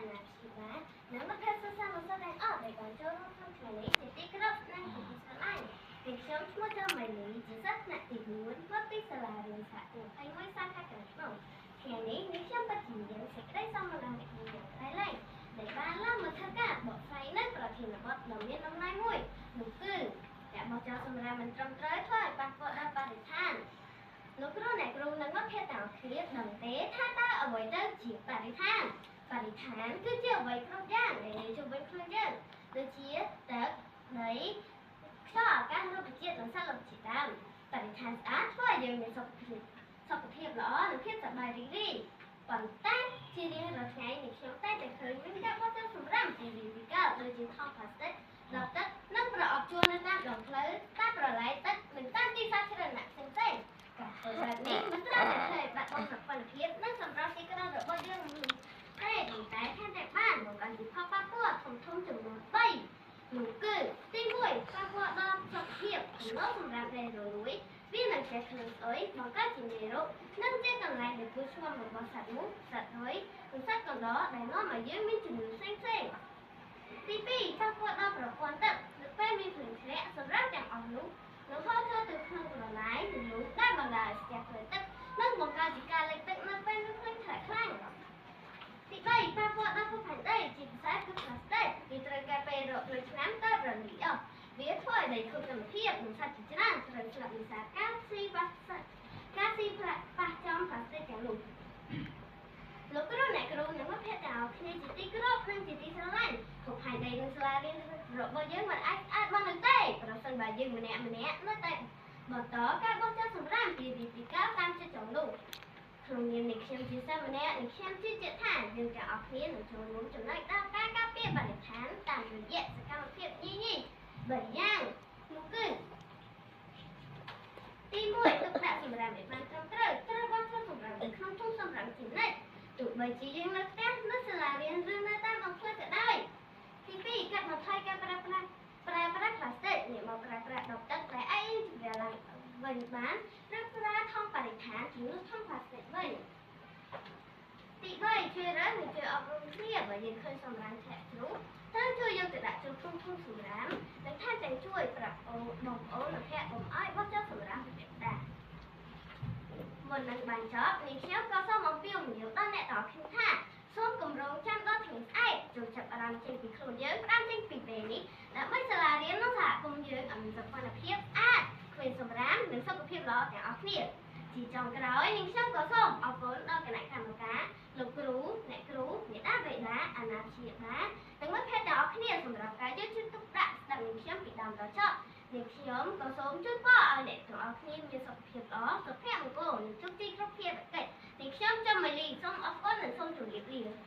អាណាព្យាបាលនិងមិត្តភក្តិសិស្សានុសិស្សទាំងអស់ដែលបានចូលរួមក្នុងថ្ងៃនេះជាទីគោរពនិងជាទីស្រឡាញ់ពីខ្ញុំឈ្មោះចៅម៉ៃលីជាសិស្សថ្នាក់ទី4មកពីសាលារៀនសហគមន៍21សាខាខាងក្នុងថ្ងៃនេះនាងខ្ញុំពិតជាមានសេចក្តីសោមនស្សយ៉ាងក្រៃលែងដែលបានឡើងមកធ្វើការបកស្រាយនៅប្រធានបទដ៏មានតម្លៃមួយនោះគឺការបោះចោលសម្រាមមិនត្រឹមត្រូវធ្វើឲ្យប៉ះពាល់ដល់បរិស្ថានលោកគ្រូអ្នកគ្រូនិងមិត្តភក្តិទាំងអស់គ្នាដឹងទេថាតើអ្វីទៅជាបរិស្ថានគឺជាអ្វីគ្រប់យ៉ាងដែលនៅជុំវិញខ្លួនយើងដូចជាទឹកដីខ្យល់អាកាសរុក្ខជាតិនិងសត្វលោកជាដើមបរិស្ថានស្អាតធ្វើឲ្យយើងមានសុខភាពល្អនិងភាពសប្បាយរីករាយប៉ុន្តែជារៀងរាល់ថ្ងៃនេះខ្ញុំតែឃើញមានការបោះចោលសម្រាមពីវិវិកដូចជាថង់ប្លាស្ទិកដបទឹកនិងប្រអប់ជួលនៅតាមដងផ្លូវតាមប្រឡាយទឹកនិងតាមទីសាធារណៈផ្សេងៗការធ្វើបែបនេះមិនត្រូវតែធ្វើឲ្យបាត់បង់សកម្មភាពនិងសម្រាប់ទីក្រុងរបស់យើងតែថែមទាំងបានបង្កើនផលប៉ះពាល់ធំចំនួន3នោះគឺទី1ប៉ះពាល់ដល់សុខភាពនៅសម្រាប់ដែលរលួយវានឹងជាគ្រឿងស្អុយបង្កើតជាមេរោគនិងជាកន្លែងដែលពុះឆ្លងរបស់សត្វមូសសត្វរុយនិងសត្វកណ្ដុរដែលនាំឲ្យយើងមានជំងឺផ្សេងៗទី2ប៉ះពាល់ដល់ប្រព័ន្ធទឹកនៅពេលមានភ្លៀងធ្លាក់សម្រាប់ទាំងអស់នោះនឹងហូរចូលទៅក្នុងប្រឡាយនិងលូដែលបណ្ដាលឲ្យស្ទះផ្លូវទឹកនិងបង្កើតជាការលិចទឹកនៅពេលមានភ្លៀងធ្លាក់ខ្លាំងទី3ប៉ះពាល់ដល់ភពផែនដីជាពិសេសគឺប្លាស្ទិកវាត្រូវការពេលរាប់រយឆ្នាំទើបរលាយអស់វាធ្វើឲ្យដីខូចគុណភាពនិងសត្វជាច្រើនត្រូវស្លាប់ដោយសារការស៊ីប៉ះចំប្លាស្ទិកទាំងនោះលោកគ្រូអ្នកគ្រូនិងមិត្តភក្តិទាំងអស់គ្នាជាទីគោរពនិងជាទីស្រឡាញ់ភពផែនដីនិងសាលារៀនរបស់យើងមិនអាចស្អាតបាននោះទេប្រសិនបើយើងម្នាក់នៅតែបន្តការបោះចោលសម្រាមពីវិធីការតាមចិត្តចង់នោះក្នុងនាមនេះខ្ញុំជាសិស្សម្នាក់និងខ្ញុំជឿជាក់ថាយើងទាំងអស់គ្នានឹងចូលរួមចំណែកដល់ការការពារបរិស្ថានតាមរយៈសកម្មភាពញី3យ៉ាងនោះគឺទី1ទុកដាក់សម្រាមឲ្យបានត្រឹមត្រូវបោះចោលសម្រាមនៅក្នុងធុងសម្រាមជានិច្ចទោះបីជាយើងនៅផ្ទះនៅសាលារៀនឬនៅតាមដងផ្លូវក៏ដោយទី2កាត់បន្ថយការប្រើប្រាស់ប្លាស្ទិកអ្នកមកប្រើប្រាស់ដបទឹកដែលអាចជំរាបឡើងវិញបានឬប្រើថង់បរិស្ថានជំនួសថង់ប្លាស្ទិកវិញទី3ជួយរើសនិងជួយអប់រំគ្នាបើយើងឃើញសម្រាមធ្លាក់ជ្រុះត្រូវជួយយកទៅដាក់ចូលក្នុងធុងសម្រាមនិងថែមទាំងជួយប្រាប់បងប្អូននិងភ័ក្រកុំឲ្យបោះចោលសម្រាមពីផ្ដាច់មុននឹងបញ្ចប់នេះខ្ញុំក៏សូមអំពាវនាវដល់អ្នកទាំងអស់គ្នាថាសូមគម្រោងចាំដល់ថ្ងៃស្អែកចូលចាប់អារម្មណ៍ចេញពីខ្លួនយើងផ្ដើមចេញពីពេលនេះដើម្បីសាលារៀននិងសហគមន៍យើងឲ្យមានសុខភាពស្អាតគ្មានសម្រាមនិងសុខភាពល្អទាំងអស់គ្នាជាចុងក្រោយនេះខ្ញុំក៏សូមអរគុណដល់គណៈកម្មការលោកគ្រូអ្នកគ្រូមេដាបេដាអាណាព្យាបាលនិងមិត្តភក្តិទាំងអស់គ្នាសម្រាប់ការយកចិត្តទុកដាក់ស្ដាប់នឹងខ្ញុំពីដើមដល់ចប់នេះខ្ញុំក៏សូមជូនពរឲ្យអ្នកទាំងអស់គ្នាមានសុខភាពល្អសុភមង្គលនិងជោគជ័យគ្រប់ភារកិច្ចនេះខ្ញុំចាំម៉ៃលីសូមអរគុណនិងសូមជម្រាបលា